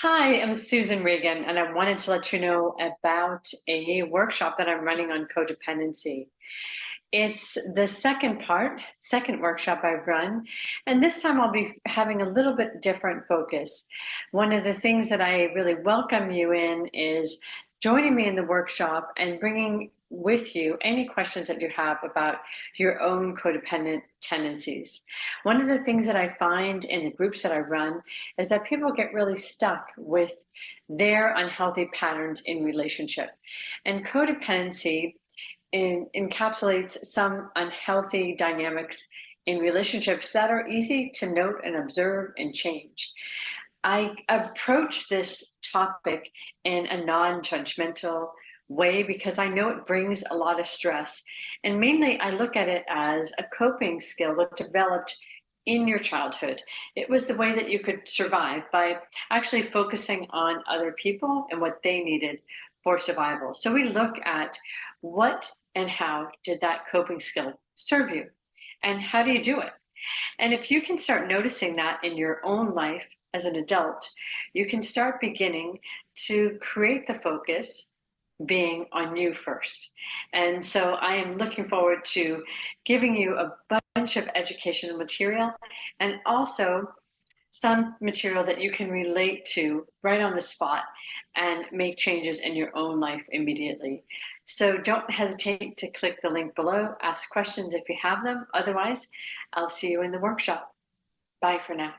Hi, I'm Susan Regan, and I wanted to let you know about a workshop that I'm running on codependency. It's the second workshop I've run, and this time I'll be having a little bit different focus. One of the things that I really welcome you in is joining me in the workshop and bringing with you any questions that you have about your own codependent tendencies. One of the things that I find in the groups that I run is that people get really stuck with their unhealthy patterns in relationship. And codependency encapsulates some unhealthy dynamics in relationships that are easy to note and observe and change. I approach this topic in a non-judgmental way because I know it brings a lot of stress. And mainly, I look at it as a coping skill that developed in your childhood. It was the way that you could survive by actually focusing on other people and what they needed for survival. So we look at what and how did that coping skill serve you? And how do you do it? And if you can start noticing that in your own life as an adult, you can start beginning to create the focus being on you first. And so I am looking forward to giving you a bunch of educational material and also some material that you can relate to right on the spot and make changes in your own life immediately. So don't hesitate to click the link below, ask questions if you have them. Otherwise, I'll see you in the workshop. Bye for now.